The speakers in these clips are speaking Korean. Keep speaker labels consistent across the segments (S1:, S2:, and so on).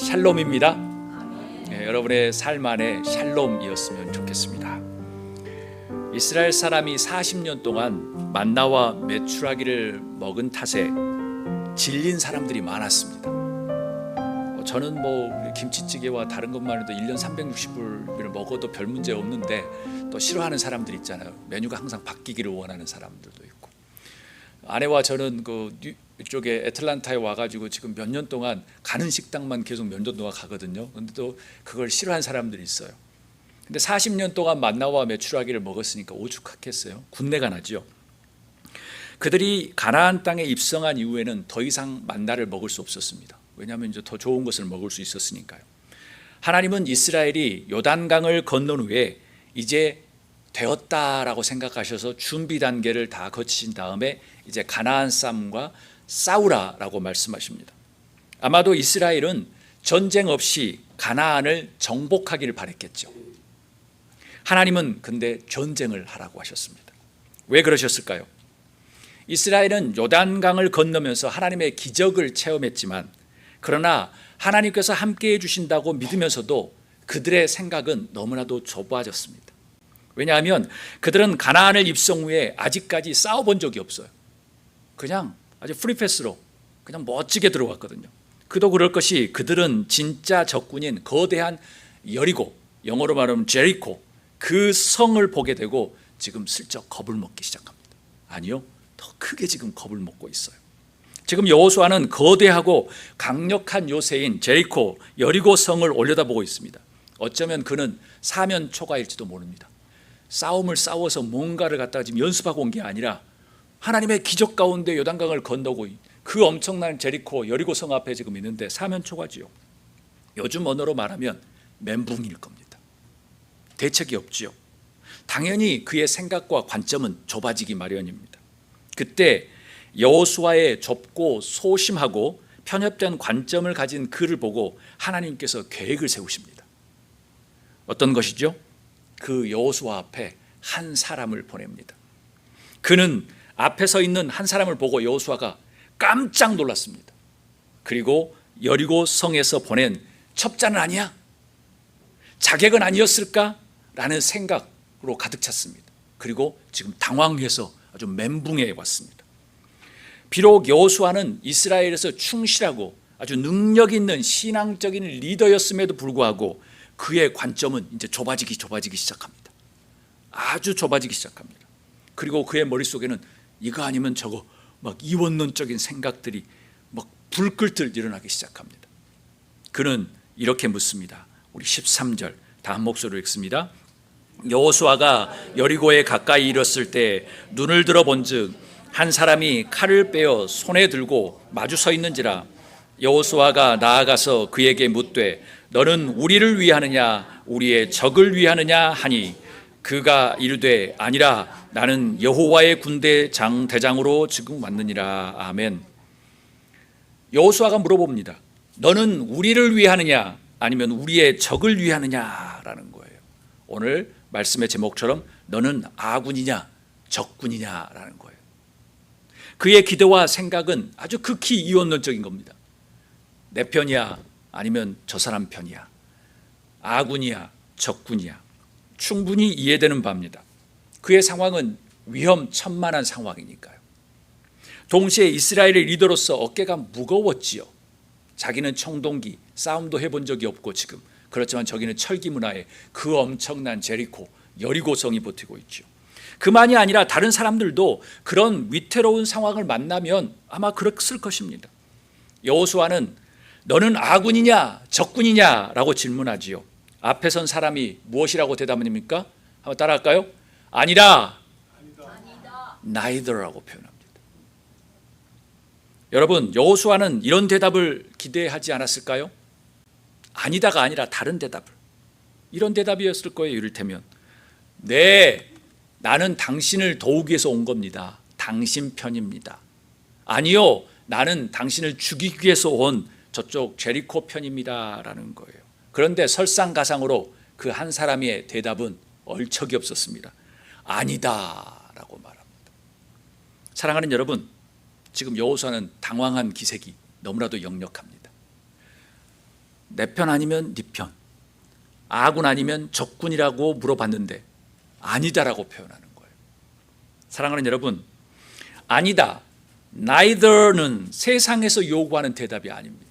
S1: 샬롬입니다. 여러분의 삶 안에 샬롬이었으면 좋겠습니다. 이스라엘 사람이 40년 동안 만나와 메추라기를 먹은 탓에 질린 사람들이 많았습니다. 저는 김치찌개와 다른 것만 해도 1년 360일을 먹어도 별 문제 없는데 또 싫어하는 사람들 있잖아요. 메뉴가 항상 바뀌기를 원하는 사람들도 있고. 아내와 저는 이쪽에 애틀란타에 와가지고 지금 몇 년 동안 가는 식당만 계속 몇 년 동안 가거든요. 근데 또 그걸 싫어하는 사람들이 있어요. 근데 40년 동안 만나와 메추라기를 먹었으니까 오죽하겠어요. 군내가 나죠. 그들이 가나안 땅에 입성한 이후에는 더 이상 만나를 먹을 수 없었습니다. 왜냐하면 이제 더 좋은 것을 먹을 수 있었으니까요. 하나님은 이스라엘이 요단강을 건넌 후에 이제 되었다라고 생각하셔서 준비 단계를 다 거치신 다음에 이제 가나안 사람과 싸우라라고 말씀하십니다. 아마도 이스라엘은 전쟁 없이 가나안을 정복하기를 바랬겠죠. 하나님은 근데 전쟁을 하라고 하셨습니다. 왜 그러셨을까요? 이스라엘은 요단강을 건너면서 하나님의 기적을 체험했지만, 그러나 하나님께서 함께 해주신다고 믿으면서도 그들의 생각은 너무나도 좁아졌습니다. 왜냐하면 그들은 가나안을 입성 후에 아직까지 싸워본 적이 없어요. 그냥 아주 프리패스로 그냥 멋지게 들어왔거든요. 그도 그럴 것이 그들은 진짜 적군인 거대한 여리고, 영어로 말하면 제리코, 그 성을 보게 되고 지금 슬쩍 겁을 먹기 시작합니다. 아니요, 더 크게 지금 겁을 먹고 있어요. 지금 여호수아는 거대하고 강력한 요새인 제리코, 여리고 성을 올려다보고 있습니다. 어쩌면 그는 사면 초가일지도 모릅니다. 싸움을 싸워서 뭔가를 갖다가 지금 연습하고 온 게 아니라 하나님의 기적 가운데 요단강을 건너고 그 엄청난 제리코, 여리고 성 앞에 지금 있는데 사면 초가지요. 요즘 언어로 말하면 멘붕일 겁니다. 대책이 없지요. 당연히 그의 생각과 관점은 좁아지기 마련입니다. 그때 여호수아의 좁고 소심하고 편협된 관점을 가진 그를 보고 하나님께서 계획을 세우십니다. 어떤 것이죠? 그 여호수아 앞에 한 사람을 보냅니다. 그는 앞에 서 있는 한 사람을 보고 여호수아가 깜짝 놀랐습니다. 그리고 여리고 성에서 보낸 첩자는 아니야? 자객은 아니었을까? 라는 생각으로 가득 찼습니다. 그리고 지금 당황해서 아주 멘붕해 왔습니다. 비록 여호수아는 이스라엘에서 충실하고 아주 능력 있는 신앙적인 리더였음에도 불구하고 그의 관점은 이제 좁아지기 시작합니다. 아주 좁아지기 시작합니다. 그리고 그의 머릿속에는 이거 아니면 저거 막 이원론적인 생각들이 막 불끌들 일어나기 시작합니다. 그는 이렇게 묻습니다. 우리 13절 다 한 목소리로 읽습니다. 여호수아가 여리고에 가까이 이르렀을 때 눈을 들어본즉 한 사람이 칼을 빼어 손에 들고 마주 서 있는지라. 여호수아가 나아가서 그에게 묻되 너는 우리를 위하느냐 우리의 적을 위하느냐 하니 그가 이르되 아니라 나는 여호와의 군대 대장으로 지금 왔느니라. 아멘. 여호수아가 물어봅니다. 너는 우리를 위하느냐 아니면 우리의 적을 위하느냐라는 거예요. 오늘 말씀의 제목처럼 너는 아군이냐 적군이냐라는 거예요. 그의 기대와 생각은 아주 극히 이원론적인 겁니다. 내 편이야 아니면 저 사람 편이야, 아군이야 적군이야, 충분히 이해되는 바입니다. 그의 상황은 위험천만한 상황이니까요. 동시에 이스라엘의 리더로서 어깨가 무거웠지요. 자기는 청동기, 싸움도 해본 적이 없고 지금 그렇지만 저기는 철기 문화에 그 엄청난 제리코, 여리고성이 버티고 있죠. 그만이 아니라 다른 사람들도 그런 위태로운 상황을 만나면 아마 그랬을 것입니다. 여호수아는 너는 아군이냐 적군이냐라고 질문하지요. 앞에 선 사람이 무엇이라고 대답합니까? 한번 따라할까요? 아니다. neither라고 표현합니다. 여러분, 여호수아는 이런 대답을 기대하지 않았을까요? 아니다가 아니라 다른 대답을, 이런 대답이었을 거예요. 이를테면 네, 나는 당신을 도우기 위해서 온 겁니다. 당신 편입니다. 아니요, 나는 당신을 죽이기 위해서 온 저쪽 제리코 편입니다 라는 거예요. 그런데 설상가상으로 그 한 사람의 대답은 얼척이 없었습니다. 아니다 라고 말합니다. 사랑하는 여러분, 지금 여호수아는 당황한 기색이 너무나도 역력합니다. 내 편 아니면 네 편, 아군 아니면 적군이라고 물어봤는데 아니다라고 표현하는 거예요. 사랑하는 여러분, 아니다, neither는 세상에서 요구하는 대답이 아닙니다.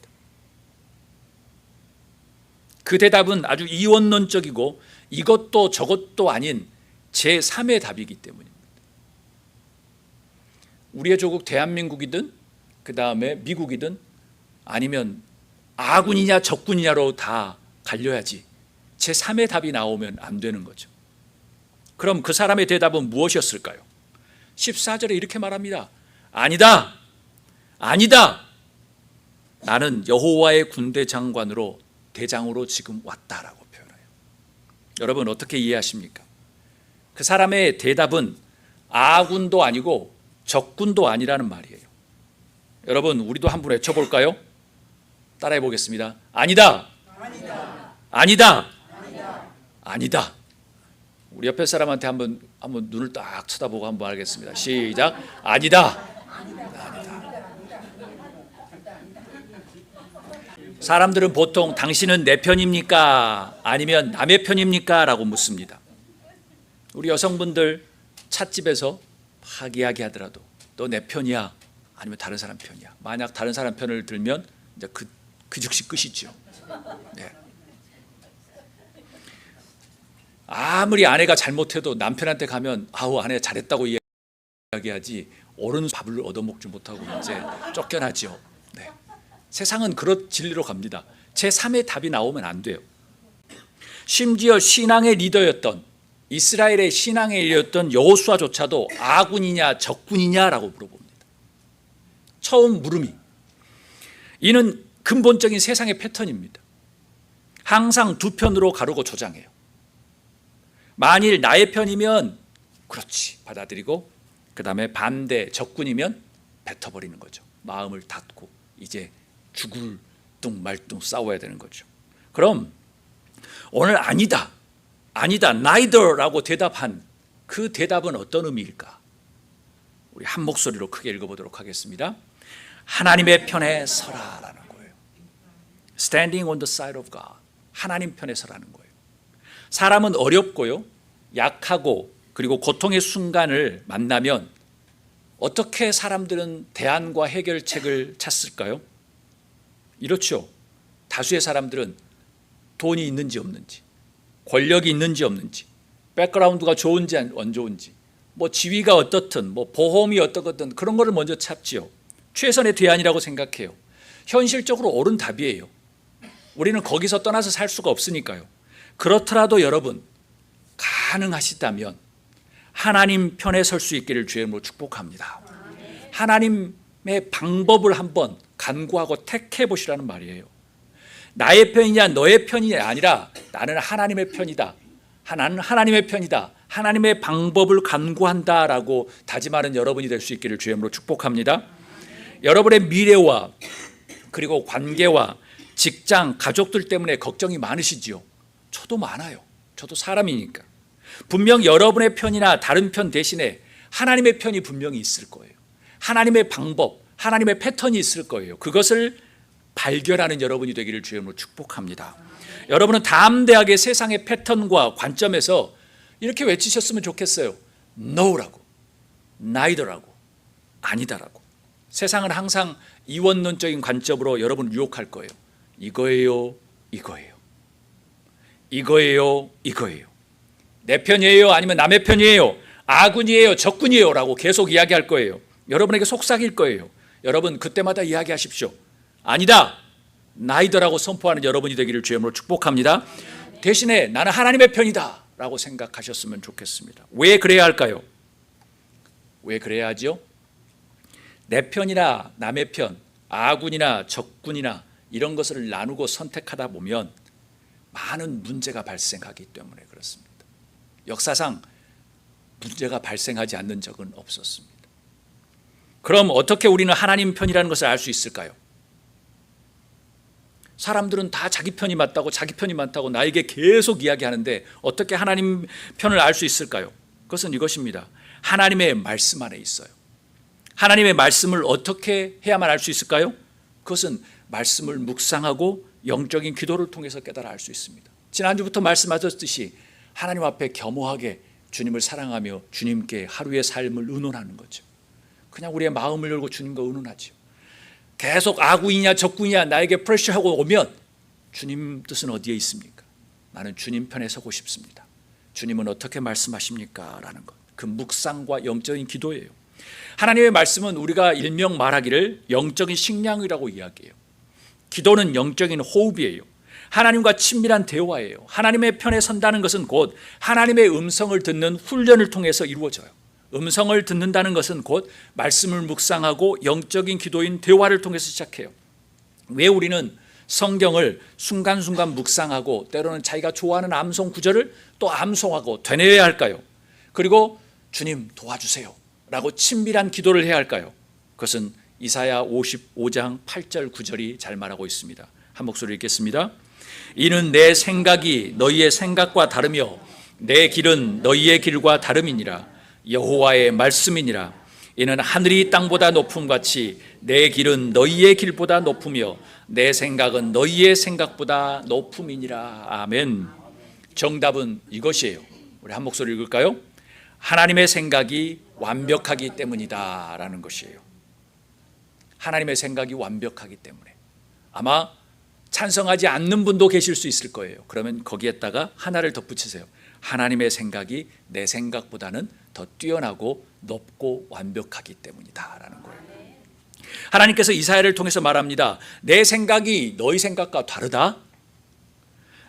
S1: 그 대답은 아주 이원론적이고 이것도 저것도 아닌 제3의 답이기 때문입니다. 우리의 조국 대한민국이든 그 다음에 미국이든 아니면 아군이냐 적군이냐로 다 갈려야지 제3의 답이 나오면 안 되는 거죠. 그럼 그 사람의 대답은 무엇이었을까요? 14절에 이렇게 말합니다. 아니다, 아니다, 나는 여호와의 군대 장관으로 대장으로 지금 왔다라고 표현해요. 여러분 어떻게 이해하십니까? 그 사람의 대답은 아군도 아니고 적군도 아니라는 말이에요. 여러분 우리도 한번 외쳐볼까요? 따라해 보겠습니다. 아니다, 아니다, 아니다, 아니다, 아니다. 우리 옆에 사람한테 한번 눈을 딱 쳐다보고 한번 하겠습니다. 시작. 아니다. 사람들은 보통 당신은 내 편입니까? 아니면 남의 편입니까? 라고 묻습니다. 우리 여성분들 찻집에서 막 이야기하더라도 너 내 편이야? 아니면 다른 사람 편이야? 만약 다른 사람 편을 들면 이제 그 즉시 끝이죠. 네. 아무리 아내가 잘못해도 남편한테 가면 아우 아내 잘했다고 이야기하지 옳은 밥을 얻어먹지 못하고 이제 쫓겨나죠. 네. 세상은 그런 진리로 갑니다. 제3의 답이 나오면 안 돼요. 심지어 신앙의 리더였던 이스라엘의 신앙의 리더였던 여호수아조차도 아군이냐 적군이냐라고 물어봅니다. 처음 물음이. 이는 근본적인 세상의 패턴입니다. 항상 두 편으로 가르고 조장해요. 만일 나의 편이면 그렇지 받아들이고 그 다음에 반대 적군이면 뱉어버리는 거죠. 마음을 닫고 이제 죽을 둥 말둥 싸워야 되는 거죠. 그럼 오늘 아니다, 아니다, neither라고 대답한 그 대답은 어떤 의미일까? 우리 한 목소리로 크게 읽어보도록 하겠습니다. 하나님의 편에 서라라는 거예요. Standing on the side of God. 하나님 편에 서라는 거예요. 사람은 어렵고요, 약하고 그리고 고통의 순간을 만나면 어떻게 사람들은 대안과 해결책을 찾을까요? 이렇죠. 다수의 사람들은 돈이 있는지 없는지, 권력이 있는지 없는지, 백그라운드가 좋은지 안 좋은지, 뭐 지위가 어떻든, 뭐 보험이 어떻든 그런 거를 먼저 찾지요. 최선의 대안이라고 생각해요. 현실적으로 옳은 답이에요. 우리는 거기서 떠나서 살 수가 없으니까요. 그렇더라도 여러분 가능하시다면 하나님 편에 설 수 있기를 주의 이름으로 축복합니다. 하나님의 방법을 한번 간구하고 택해 보시라는 말이에요. 나의 편이냐 너의 편이냐 아니라 나는 하나님의 편이다. 나는 하나님의 편이다. 하나님의 방법을 간구한다라고 다짐하는 여러분이 될 수 있기를 주의 이름으로 축복합니다. 여러분의 미래와 그리고 관계와 직장, 가족들 때문에 걱정이 많으시지요. 저도 많아요. 저도 사람이니까. 분명 여러분의 편이나 다른 편 대신에 하나님의 편이 분명히 있을 거예요. 하나님의 방법, 하나님의 패턴이 있을 거예요. 그것을 발견하는 여러분이 되기를 주의 이름으로 축복합니다. 여러분은 담대하게 세상의 패턴과 관점에서 이렇게 외치셨으면 좋겠어요. No라고, neither라고, 아니다라고. 세상은 항상 이원론적인 관점으로 여러분을 유혹할 거예요. 이거예요, 이거예요. 이거예요, 이거예요. 내 편이에요, 아니면 남의 편이에요, 아군이에요, 적군이에요 라고 계속 이야기할 거예요. 여러분에게 속삭일 거예요. 여러분 그때마다 이야기하십시오. 아니다, neither라고 선포하는 여러분이 되기를 주의 이름으로 축복합니다. 대신에 나는 하나님의 편이다 라고 생각하셨으면 좋겠습니다. 왜 그래야 할까요? 왜 그래야 하죠? 내 편이나 남의 편, 아군이나 적군이나 이런 것을 나누고 선택하다 보면 많은 문제가 발생하기 때문에 그렇습니다. 역사상 문제가 발생하지 않는 적은 없었습니다. 그럼 어떻게 우리는 하나님 편이라는 것을 알 수 있을까요? 사람들은 다 자기 편이 맞다고 자기 편이 많다고 나에게 계속 이야기하는데 어떻게 하나님 편을 알 수 있을까요? 그것은 이것입니다. 하나님의 말씀 안에 있어요. 하나님의 말씀을 어떻게 해야만 알 수 있을까요? 그것은 말씀을 묵상하고 영적인 기도를 통해서 깨달아 알 수 있습니다. 지난주부터 말씀하셨듯이 하나님 앞에 겸허하게 주님을 사랑하며 주님께 하루의 삶을 의논하는 거죠. 그냥 우리의 마음을 열고 주님과 의논하죠. 계속 아구이냐 적구이냐 나에게 프레셔하고 오면 주님 뜻은 어디에 있습니까? 나는 주님 편에 서고 싶습니다. 주님은 어떻게 말씀하십니까? 라는 것. 그 묵상과 영적인 기도예요. 하나님의 말씀은 우리가 일명 말하기를 영적인 식량이라고 이야기해요. 기도는 영적인 호흡이에요. 하나님과 친밀한 대화예요. 하나님의 편에 선다는 것은 곧 하나님의 음성을 듣는 훈련을 통해서 이루어져요. 음성을 듣는다는 것은 곧 말씀을 묵상하고 영적인 기도인 대화를 통해서 시작해요. 왜 우리는 성경을 순간순간 묵상하고 때로는 자기가 좋아하는 암송 구절을 또 암송하고 되뇌어야 할까요? 그리고 주님 도와주세요 라고 친밀한 기도를 해야 할까요? 그것은 이사야 55장 8절 9절이 잘 말하고 있습니다. 한 목소리 읽겠습니다. 이는 내 생각이 너희의 생각과 다르며 내 길은 너희의 길과 다름이니라. 여호와의 말씀이니라. 이는 하늘이 땅보다 높음같이 내 길은 너희의 길보다 높으며 내 생각은 너희의 생각보다 높음이니라. 아멘. 정답은 이것이에요. 우리 한 목소리 읽을까요? 하나님의 생각이 완벽하기 때문이다 라는 것이에요. 하나님의 생각이 완벽하기 때문에. 아마 찬성하지 않는 분도 계실 수 있을 거예요. 그러면 거기에다가 하나를 덧붙이세요. 하나님의 생각이 내 생각보다는 더 뛰어나고 높고 완벽하기 때문이다 라는 거예요. 하나님께서 이사야를 통해서 말합니다. 내 생각이 너희 생각과 다르다.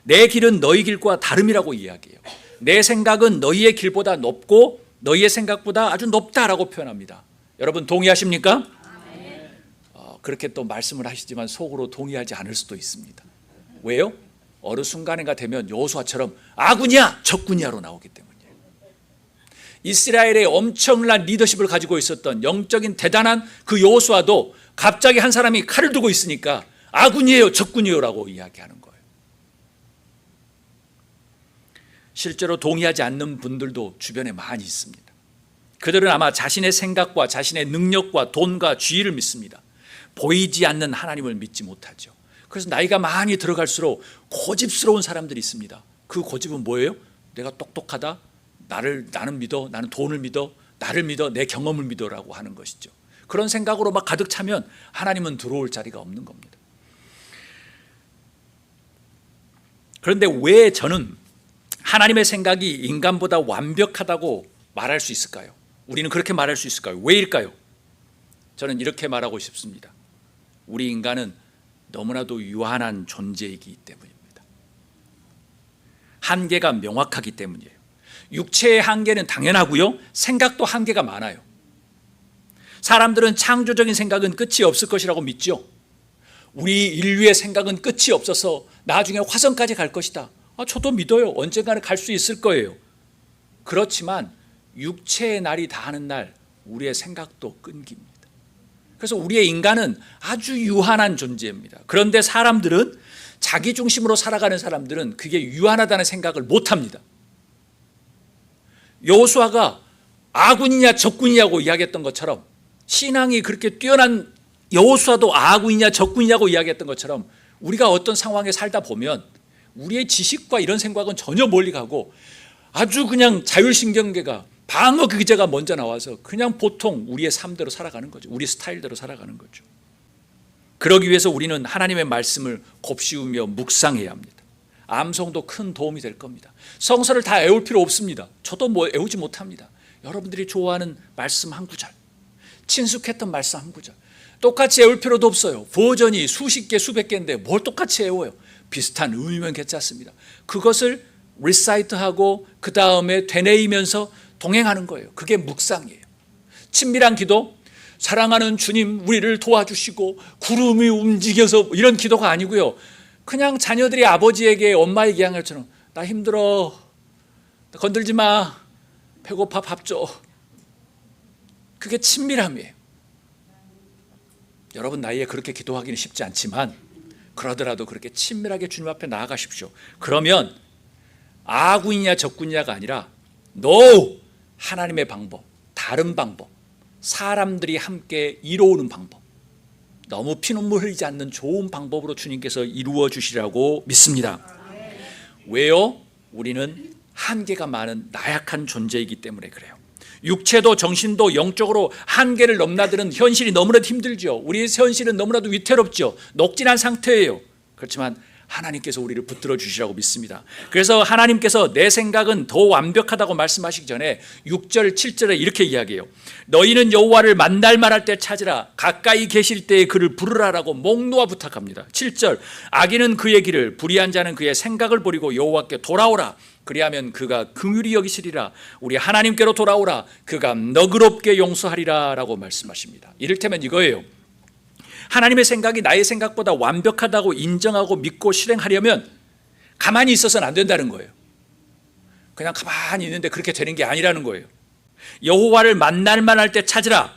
S1: 내 길은 너희 길과 다름이라고 이야기해요. 내 생각은 너희의 길보다 높고 너희의 생각보다 아주 높다라고 표현합니다. 여러분 동의하십니까? 그렇게 또 말씀을 하시지만 속으로 동의하지 않을 수도 있습니다. 왜요? 어느 순간인가 되면 여호수아처럼 아군이야 적군이야로 나오기 때문이에요. 이스라엘의 엄청난 리더십을 가지고 있었던 영적인 대단한 그 여호수아도 갑자기 한 사람이 칼을 두고 있으니까 아군이에요 적군이에요 라고 이야기하는 거예요. 실제로 동의하지 않는 분들도 주변에 많이 있습니다. 그들은 아마 자신의 생각과 자신의 능력과 돈과 지위를 믿습니다. 보이지 않는 하나님을 믿지 못하죠. 그래서 나이가 많이 들어갈수록 고집스러운 사람들이 있습니다. 그 고집은 뭐예요? 내가 똑똑하다, 나는 믿어, 나는 돈을 믿어, 나를 믿어, 내 경험을 믿어라고 하는 것이죠. 그런 생각으로 막 가득 차면 하나님은 들어올 자리가 없는 겁니다. 그런데 왜 저는 하나님의 생각이 인간보다 완벽하다고 말할 수 있을까요? 우리는 그렇게 말할 수 있을까요? 왜일까요? 저는 이렇게 말하고 싶습니다. 우리 인간은 너무나도 유한한 존재이기 때문입니다. 한계가 명확하기 때문이에요. 육체의 한계는 당연하고요. 생각도 한계가 많아요. 사람들은 창조적인 생각은 끝이 없을 것이라고 믿죠. 우리 인류의 생각은 끝이 없어서 나중에 화성까지 갈 것이다. 저도 믿어요. 언젠가는 갈 수 있을 거예요. 그렇지만 육체의 날이 다하는 날 우리의 생각도 끊깁니다. 그래서 우리의 인간은 아주 유한한 존재입니다. 그런데 사람들은 자기 중심으로 살아가는 사람들은 그게 유한하다는 생각을 못합니다. 여호수아가 아군이냐 적군이냐고 이야기했던 것처럼 신앙이 그렇게 뛰어난 여호수아도 아군이냐 적군이냐고 이야기했던 것처럼 우리가 어떤 상황에 살다 보면 우리의 지식과 이런 생각은 전혀 멀리 가고 아주 그냥 자율신경계가 방어 기제가 먼저 나와서 그냥 보통 우리의 삶대로 살아가는 거죠. 우리 스타일대로 살아가는 거죠. 그러기 위해서 우리는 하나님의 말씀을 곱씹으며 묵상해야 합니다. 암송도 큰 도움이 될 겁니다. 성서를 다 외울 필요 없습니다. 저도 외우지 못합니다. 여러분들이 좋아하는 말씀 한 구절, 친숙했던 말씀 한 구절 똑같이 외울 필요도 없어요. 버전이 수십 개 수백 개인데 뭘 똑같이 외워요. 비슷한 의미면 괜찮습니다. 그것을 리사이트하고 그 다음에 되뇌이면서 동행하는 거예요. 그게 묵상이에요. 친밀한 기도, 사랑하는 주님 우리를 도와주시고 구름이 움직여서 이런 기도가 아니고요. 그냥 자녀들이 아버지에게 엄마에게 얘기하는 것처럼 나 힘들어, 나 건들지 마, 배고파 밥 줘. 그게 친밀함이에요. 여러분 나이에 그렇게 기도하기는 쉽지 않지만 그러더라도 그렇게 친밀하게 주님 앞에 나아가십시오. 그러면 아군이냐 적군이냐가 아니라 No! 하나님의 방법, 다른 방법, 사람들이 함께 이루어오는 방법, 너무 피눈물 흘리지 않는 좋은 방법으로 주님께서 이루어 주시라고 믿습니다. 왜요? 우리는 한계가 많은 나약한 존재이기 때문에 그래요. 육체도 정신도 영적으로 한계를 넘나드는 현실이 너무나도 힘들죠. 우리의 현실은 너무나도 위태롭죠. 녹진한 상태예요. 그렇지만 하나님께서 우리를 붙들어 주시라고 믿습니다. 그래서 하나님께서 내 생각은 더 완벽하다고 말씀하시기 전에 6절 7절에 이렇게 이야기해요. 너희는 여호와를 만날 만할 때 찾으라. 가까이 계실 때에 그를 부르라라고 목 놓아 부탁합니다. 7절 악인은 그의 길을, 불의한 자는 그의 생각을 버리고 여호와께 돌아오라. 그리하면 그가 긍휼히 여기시리라. 우리 하나님께로 돌아오라. 그가 너그럽게 용서하리라 라고 말씀하십니다. 이를테면 이거예요. 하나님의 생각이 나의 생각보다 완벽하다고 인정하고 믿고 실행하려면 가만히 있어서는 안 된다는 거예요. 그냥 가만히 있는데 그렇게 되는 게 아니라는 거예요. 여호와를 만날 만할 때 찾으라.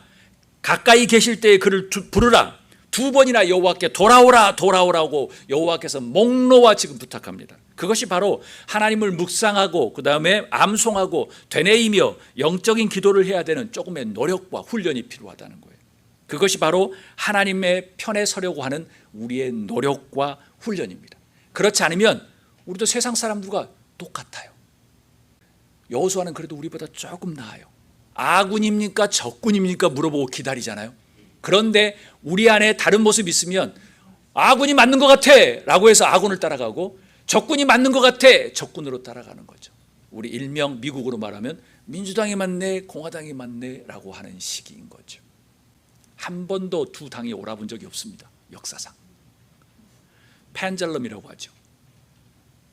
S1: 가까이 계실 때에 그를 부르라. 2번이나 여호와께 돌아오라 돌아오라고 여호와께서 목 놓아 지금 부탁합니다. 그것이 바로 하나님을 묵상하고 그 다음에 암송하고 되뇌이며 영적인 기도를 해야 되는 조금의 노력과 훈련이 필요하다는 거예요. 그것이 바로 하나님의 편에 서려고 하는 우리의 노력과 훈련입니다. 그렇지 않으면 우리도 세상 사람들과 똑같아요. 여호수아는 그래도 우리보다 조금 나아요. 아군입니까 적군입니까 물어보고 기다리잖아요. 그런데 우리 안에 다른 모습이 있으면 아군이 맞는 것 같아 라고 해서 아군을 따라가고 적군이 맞는 것 같아 적군으로 따라가는 거죠. 우리 일명 미국으로 말하면 민주당이 맞네 공화당이 맞네 라고 하는 시기인 거죠. 한 번도 두 당이 옳아본 적이 없습니다. 역사상. 펜젤럼이라고 하죠.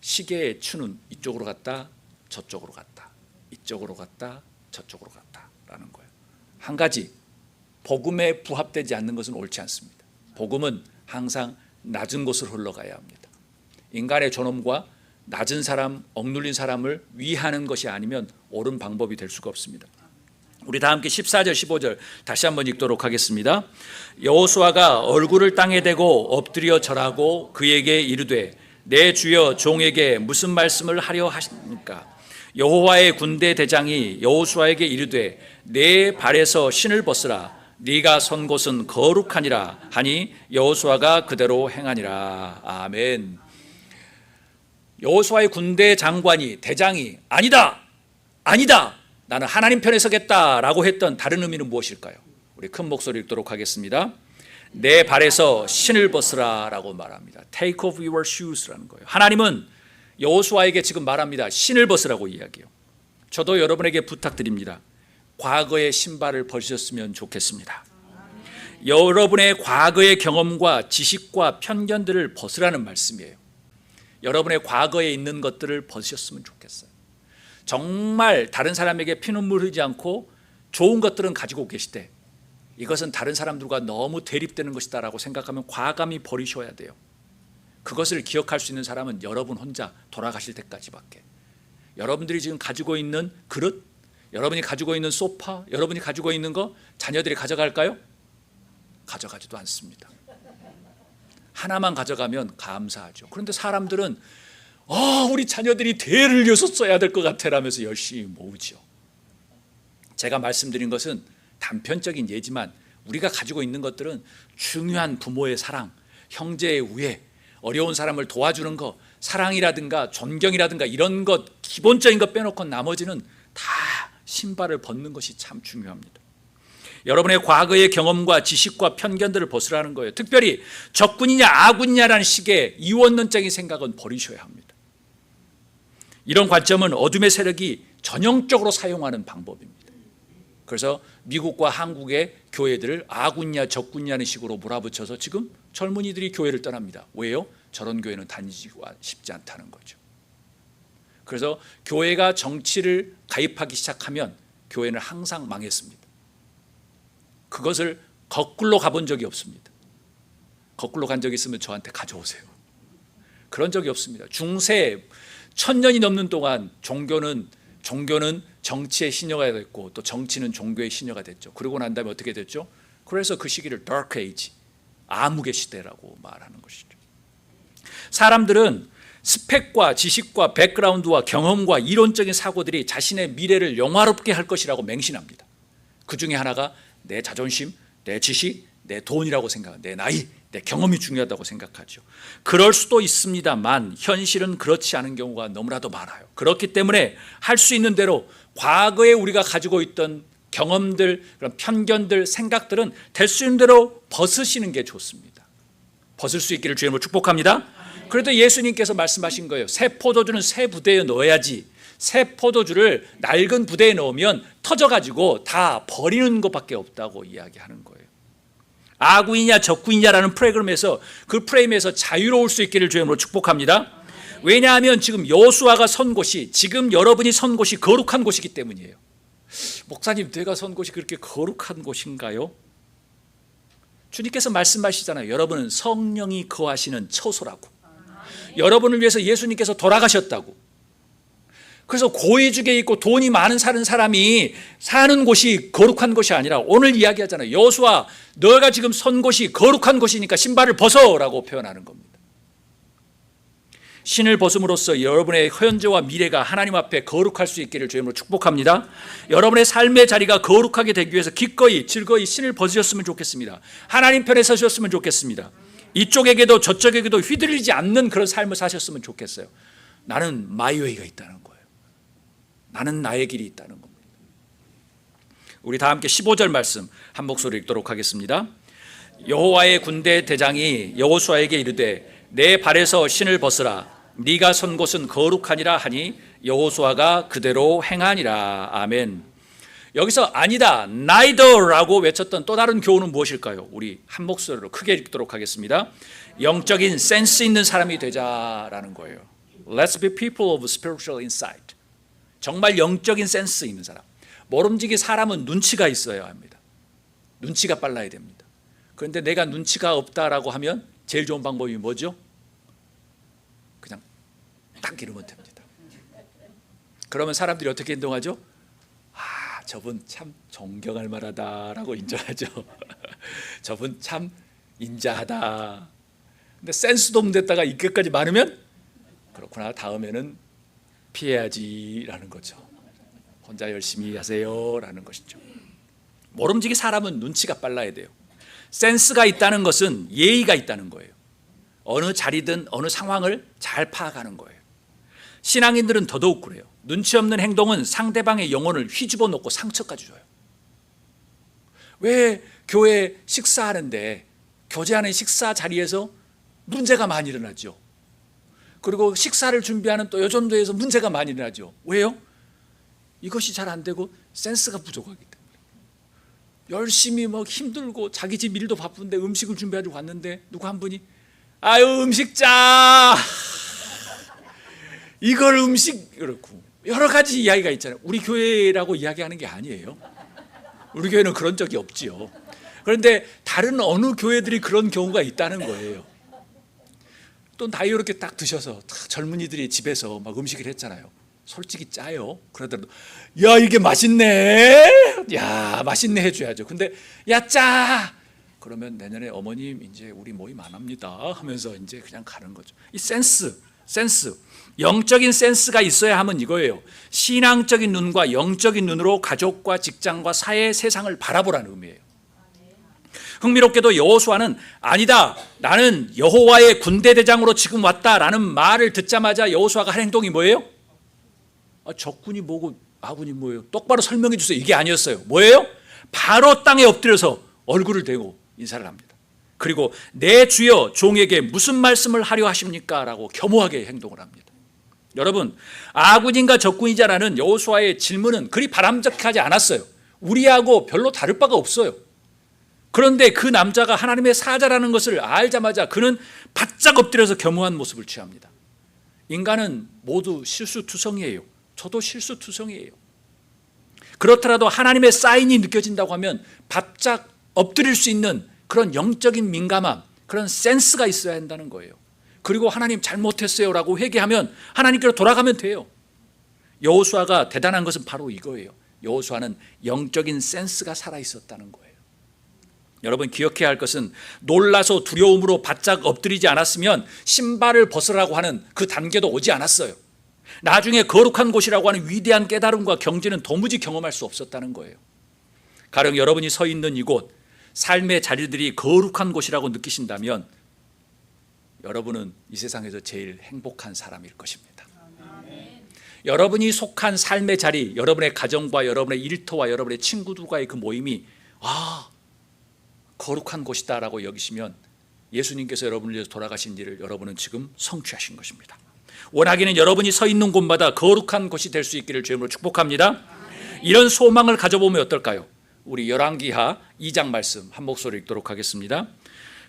S1: 시계의 추는 이쪽으로 갔다 저쪽으로 갔다 이쪽으로 갔다 저쪽으로 갔다 라는 거예요. 한 가지, 복음에 부합되지 않는 것은 옳지 않습니다. 복음은 항상 낮은 곳으로 흘러가야 합니다. 인간의 존엄과 낮은 사람, 억눌린 사람을 위하는 것이 아니면 옳은 방법이 될 수가 없습니다. 우리 다 함께 14절 15절 다시 한번 읽도록 하겠습니다. 여호수아가 얼굴을 땅에 대고 엎드려 절하고 그에게 이르되 내 주여 종에게 무슨 말씀을 하려 하십니까? 여호와의 군대 대장이 여호수아에게 이르되 내 발에서 신을 벗으라. 네가 선 곳은 거룩하니라 하니 여호수아가 그대로 행하니라. 아멘. 여호수아의 군대 장관이 대장이 아니다 나는 하나님 편에 서겠다라고 했던 다른 의미는 무엇일까요? 우리 큰 목소리 읽도록 하겠습니다. 내 발에서 신을 벗으라 라고 말합니다. Take off your shoes라는 거예요. 하나님은 여호수아에게 지금 말합니다. 신을 벗으라고 이야기해요. 저도 여러분에게 부탁드립니다. 과거의 신발을 벗으셨으면 좋겠습니다. 여러분의 과거의 경험과 지식과 편견들을 벗으라는 말씀이에요. 여러분의 과거에 있는 것들을 벗으셨으면 좋겠어요. 정말 다른 사람에게 피눈물 흘리지 않고 좋은 것들은 가지고 계실 때 이것은 다른 사람들과 너무 대립되는 것이다 라고 생각하면 과감히 버리셔야 돼요. 그것을 기억할 수 있는 사람은 여러분 혼자 돌아가실 때까지밖에. 여러분들이 지금 가지고 있는 그릇, 여러분이 가지고 있는 소파, 여러분이 가지고 있는 거 자녀들이 가져갈까요? 가져가지도 않습니다. 하나만 가져가면 감사하죠. 그런데 사람들은 우리 자녀들이 대를 이어서 써야 될 것 같아 라면서 열심히 모으죠. 제가 말씀드린 것은 단편적인 예지만 우리가 가지고 있는 것들은 중요한 부모의 사랑, 형제의 우애, 어려운 사람을 도와주는 것, 사랑이라든가 존경이라든가 이런 것 기본적인 것 빼놓고 나머지는 다 신발을 벗는 것이 참 중요합니다. 여러분의 과거의 경험과 지식과 편견들을 벗으라는 거예요. 특별히 적군이냐 아군이냐라는 식의 이원론적인 생각은 버리셔야 합니다. 이런 관점은 어둠의 세력이 전형적으로 사용하는 방법입니다. 그래서 미국과 한국의 교회들을 아군이냐 적군이냐는 식으로 몰아붙여서 지금 젊은이들이 교회를 떠납니다. 왜요? 저런 교회는 다니기가 쉽지 않다는 거죠. 그래서 교회가 정치를 가입하기 시작하면 교회는 항상 망했습니다. 그것을 거꾸로 가본 적이 없습니다. 거꾸로 간 적이 있으면 저한테 가져오세요. 그런 적이 없습니다. 중세 1000년이 넘는 동안 종교는 정치의 신여가 됐고 또 정치는 종교의 신여가 됐죠. 그러고 난 다음에 어떻게 됐죠? 그래서 그 시기를 Dark Age, 암흑의 시대라고 말하는 것이죠. 사람들은 스펙과 지식과 백그라운드와 경험과 이론적인 사고들이 자신의 미래를 영화롭게 할 것이라고 맹신합니다. 그 중에 하나가 내 자존심, 내 지식, 내 돈이라고 생각하고 내 나이, 내 경험이 중요하다고 생각하죠. 그럴 수도 있습니다만 현실은 그렇지 않은 경우가 너무나도 많아요. 그렇기 때문에 할 수 있는 대로 과거에 우리가 가지고 있던 경험들, 그런 편견들, 생각들은 될 수 있는 대로 벗으시는 게 좋습니다. 벗을 수 있기를 주님으로 축복합니다. 그래도 예수님께서 말씀하신 거예요. 새 포도주는 새 부대에 넣어야지, 새 포도주를 낡은 부대에 넣으면 터져가지고 다 버리는 것밖에 없다고 이야기하는 거예요. 아구이냐 적구이냐라는 프로그램에서, 그 프레임에서 자유로울 수 있기를 주님으로 축복합니다. 왜냐하면 지금 여호수아가 선 곳이, 지금 여러분이 선 곳이 거룩한 곳이기 때문이에요. 목사님, 내가 선 곳이 그렇게 거룩한 곳인가요? 주님께서 말씀하시잖아요. 여러분은 성령이 거하시는 처소라고. 여러분을 위해서 예수님께서 돌아가셨다고. 그래서 고위직에 있고 돈이 많은 사는 사람이 사는 곳이 거룩한 곳이 아니라, 오늘 이야기하잖아요. 여호수아, 너가 지금 선 곳이 거룩한 곳이니까 신발을 벗어라고 표현하는 겁니다. 신을 벗음으로써 여러분의 현재와 미래가 하나님 앞에 거룩할 수 있기를 주님으로 축복합니다. 여러분의 삶의 자리가 거룩하게 되기 위해서 기꺼이 즐거이 신을 벗으셨으면 좋겠습니다. 하나님 편에 서셨으면 좋겠습니다. 이쪽에게도 저쪽에게도 휘둘리지 않는 그런 삶을 사셨으면 좋겠어요. 나는 마이웨이가 있다는 거예요. 나는 나의 길이 있다는 겁니다. 우리 다 함께 15절 말씀 한 목소리 읽도록 하겠습니다. 여호와의 군대 대장이 여호수아에게 이르되 내 발에서 신을 벗으라. 네가 선 곳은 거룩하니라 하니 여호수아가 그대로 행하니라. 아멘. 여기서 아니다, neither라고 외쳤던 또 다른 교훈은 무엇일까요? 우리 한 목소리로 크게 읽도록 하겠습니다. 영적인 센스 있는 사람이 되자라는 거예요. Let's be people of spiritual insight. 정말 영적인 센스 있는 사람. 모름지기 사람은 눈치가 있어야 합니다. 눈치가 빨라야 됩니다. 그런데 내가 눈치가 없다라고 하면 제일 좋은 방법이 뭐죠? 그냥 딱 이러면 됩니다. 그러면 사람들이 어떻게 행동하죠? 아, 저분 참 존경할 만하다라고 인정하죠. 저분 참 인자하다. 근데 센스도 없는 데다가 이것까지 많으면 그렇구나, 다음에는 피해야지라는 거죠. 혼자 열심히 하세요라는 것이죠. 모름지기 사람은 눈치가 빨라야 돼요. 센스가 있다는 것은 예의가 있다는 거예요. 어느 자리든 어느 상황을 잘 파악하는 거예요. 신앙인들은 더더욱 그래요. 눈치 없는 행동은 상대방의 영혼을 휘집어 놓고 상처까지 줘요. 왜 교회 식사하는데 교제하는 식사 자리에서 문제가 많이 일어나죠? 그리고 식사를 준비하는 또 여전도에서 문제가 많이 일어나죠. 왜요? 이것이 잘 안 되고 센스가 부족하기 때문에. 열심히 막 힘들고 자기 집 일도 바쁜데 음식을 준비하러 왔는데 누구 한 분이 아유 음식 짜 이걸 음식 그렇고 여러 가지 이야기가 있잖아요. 우리 교회라고 이야기하는 게 아니에요. 우리 교회는 그런 적이 없지요. 그런데 다른 어느 교회들이 그런 경우가 있다는 거예요. 또 나이 이렇게 딱 드셔서 젊은이들이 집에서 막 음식을 했잖아요. 솔직히 짜요. 그러더라도 야 이게 맛있네, 야 맛있네 해줘야죠. 근데 야 짜, 그러면 내년에 어머님 이제 우리 모임 안 합니다 하면서 이제 그냥 가는 거죠. 이 센스, 영적인 센스가 있어야 하면 이거예요. 신앙적인 눈과 영적인 눈으로 가족과 직장과 사회, 세상을 바라보라는 의미예요. 흥미롭게도 여호수아는 아니다, 나는 여호와의 군대 대장으로 지금 왔다라는 말을 듣자마자 여호수아가 한 행동이 뭐예요? 적군이 뭐고 아군이 뭐예요? 똑바로 설명해 주세요. 이게 아니었어요. 뭐예요? 바로 땅에 엎드려서 얼굴을 대고 인사를 합니다. 그리고 내 주여 종에게 무슨 말씀을 하려 하십니까? 라고 겸허하게 행동을 합니다. 여러분, 아군인가 적군이자라는 여호수아의 질문은 그리 바람직하지 않았어요. 우리하고 별로 다를 바가 없어요. 그런데 그 남자가 하나님의 사자라는 것을 알자마자 그는 바짝 엎드려서 겸허한 모습을 취합니다. 인간은 모두 실수투성이에요. 저도 실수투성이에요. 그렇더라도 하나님의 사인이 느껴진다고 하면 바짝 엎드릴 수 있는 그런 영적인 민감함, 그런 센스가 있어야 한다는 거예요. 그리고 하나님 잘못했어요 라고 회개하면 하나님께로 돌아가면 돼요. 여호수아가 대단한 것은 바로 이거예요. 여호수아는 영적인 센스가 살아있었다는 거예요. 여러분 기억해야 할 것은 놀라서 두려움으로 바짝 엎드리지 않았으면 신발을 벗으라고 하는 그 단계도 오지 않았어요. 나중에 거룩한 곳이라고 하는 위대한 깨달음과 경지는 도무지 경험할 수 없었다는 거예요. 가령 여러분이 서 있는 이곳, 삶의 자리들이 거룩한 곳이라고 느끼신다면 여러분은 이 세상에서 제일 행복한 사람일 것입니다. 여러분이 속한 삶의 자리, 여러분의 가정과 여러분의 일터와 여러분의 친구들과의 그 모임이 거룩한 곳이다라고 여기시면 예수님께서 여러분을 위해서 돌아가신 일을 여러분은 지금 성취하신 것입니다. 원하기는 여러분이 서 있는 곳마다 거룩한 곳이 될 수 있기를 주님으로 축복합니다. 이런 소망을 가져보면 어떨까요? 우리 열왕기하 2장 말씀 한 목소리 읽도록 하겠습니다.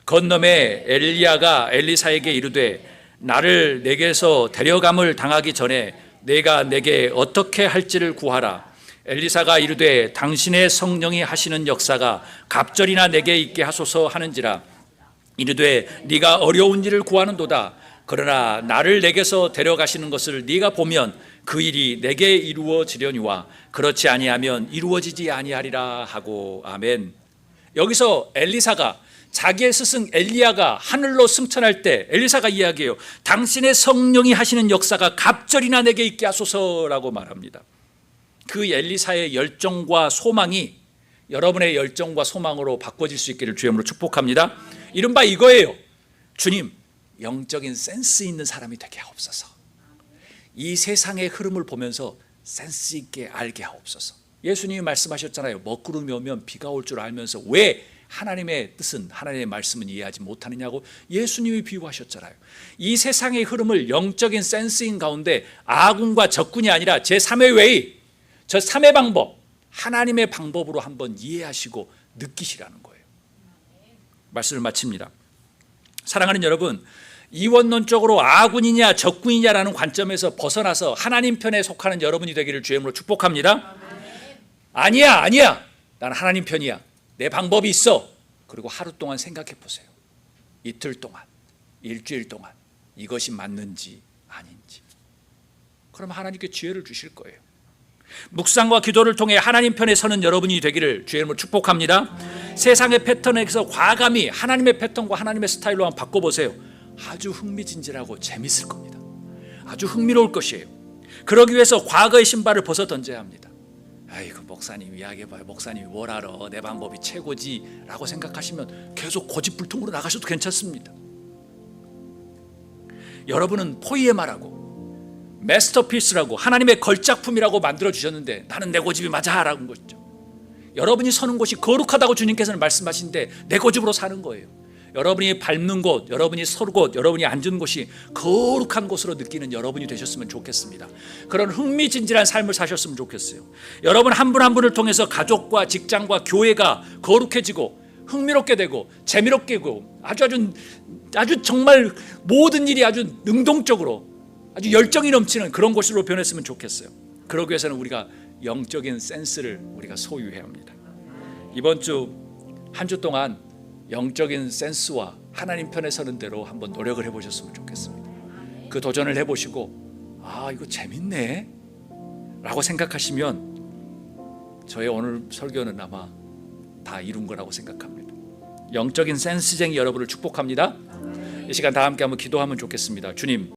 S1: 건너매 엘리야가 엘리사에게 이르되 나를 내게서 데려감을 당하기 전에 내가 내게 어떻게 할지를 구하라. 엘리사가 이르되 당신의 성령이 하시는 역사가 갑절이나 내게 있게 하소서 하는지라. 이르되 네가 어려운 일을 구하는도다. 그러나 나를 내게서 데려가시는 것을 네가 보면 그 일이 내게 이루어지려니와 그렇지 아니하면 이루어지지 아니하리라 하고. 아멘. 여기서 엘리사가 자기의 스승 엘리야가 하늘로 승천할 때 엘리사가 이야기해요. 당신의 성령이 하시는 역사가 갑절이나 내게 있게 하소서라고 말합니다. 그 엘리사의 열정과 소망이 여러분의 열정과 소망으로 바꿔질 수 있기를 주님으로 축복합니다. 이른바 이거예요. 주님, 영적인 센스 있는 사람이 되게 하옵소서. 이 세상의 흐름을 보면서 센스 있게 알게 하옵소서. 예수님이 말씀하셨잖아요. 먹구름이 오면 비가 올 줄 알면서 왜 하나님의 뜻은, 하나님의 말씀은 이해하지 못하느냐고 예수님이 비유하셨잖아요. 이 세상의 흐름을 영적인 센스인 가운데 아군과 적군이 아니라 제3의 웨이, 저 3의 방법, 하나님의 방법으로 한번 이해하시고 느끼시라는 거예요. 말씀을 마칩니다. 사랑하는 여러분, 이원론적으로 아군이냐 적군이냐라는 관점에서 벗어나서 하나님 편에 속하는 여러분이 되기를 주님으로 축복합니다. 아니야, 난 하나님 편이야. 내 방법이 있어. 그리고 하루 동안 생각해 보세요. 이틀 동안, 일주일 동안 이것이 맞는지 아닌지. 그럼 하나님께 지혜를 주실 거예요. 묵상과 기도를 통해 하나님 편에 서는 여러분이 되기를 주님으로 축복합니다. 세상의 패턴에서 과감히 하나님의 패턴과 하나님의 스타일로 한번 바꿔보세요. 아주 흥미진진하고 재밌을 겁니다. 아주 흥미로울 것이에요. 그러기 위해서 과거의 신발을 벗어 던져야 합니다. 아이고, 목사님 이야기해봐요. 목사님이 뭘 알아. 내 방법이 최고지 라고 생각하시면 계속 고집불통으로 나가셔도 괜찮습니다. 여러분은 포이에마라고, 마스터피스라고, 하나님의 걸작품이라고 만들어주셨는데 나는 내 고집이 맞아 라고 한 것이죠. 여러분이 서는 곳이 거룩하다고 주님께서는 말씀하시는데 내 고집으로 사는 거예요. 여러분이 밟는 곳, 여러분이 설 곳, 여러분이 앉은 곳이 거룩한 곳으로 느끼는 여러분이 되셨으면 좋겠습니다. 그런 흥미진진한 삶을 사셨으면 좋겠어요. 여러분 한 분 한 분을 통해서 가족과 직장과 교회가 거룩해지고 흥미롭게 되고 재미롭게 되고 아주 정말 모든 일이 아주 능동적으로 아주 열정이 넘치는 그런 곳으로 변했으면 좋겠어요. 그러기 위해서는 우리가 영적인 센스를 우리가 소유해야 합니다. 이번 주 한 주 동안 영적인 센스와 하나님 편에 서는 대로 한번 노력을 해보셨으면 좋겠습니다. 그 도전을 해보시고 이거 재밌네 라고 생각하시면 저의 오늘 설교는 아마 다 이룬 거라고 생각합니다. 영적인 센스쟁이 여러분을 축복합니다. 이 시간 다 함께 한번 기도하면 좋겠습니다. 주님,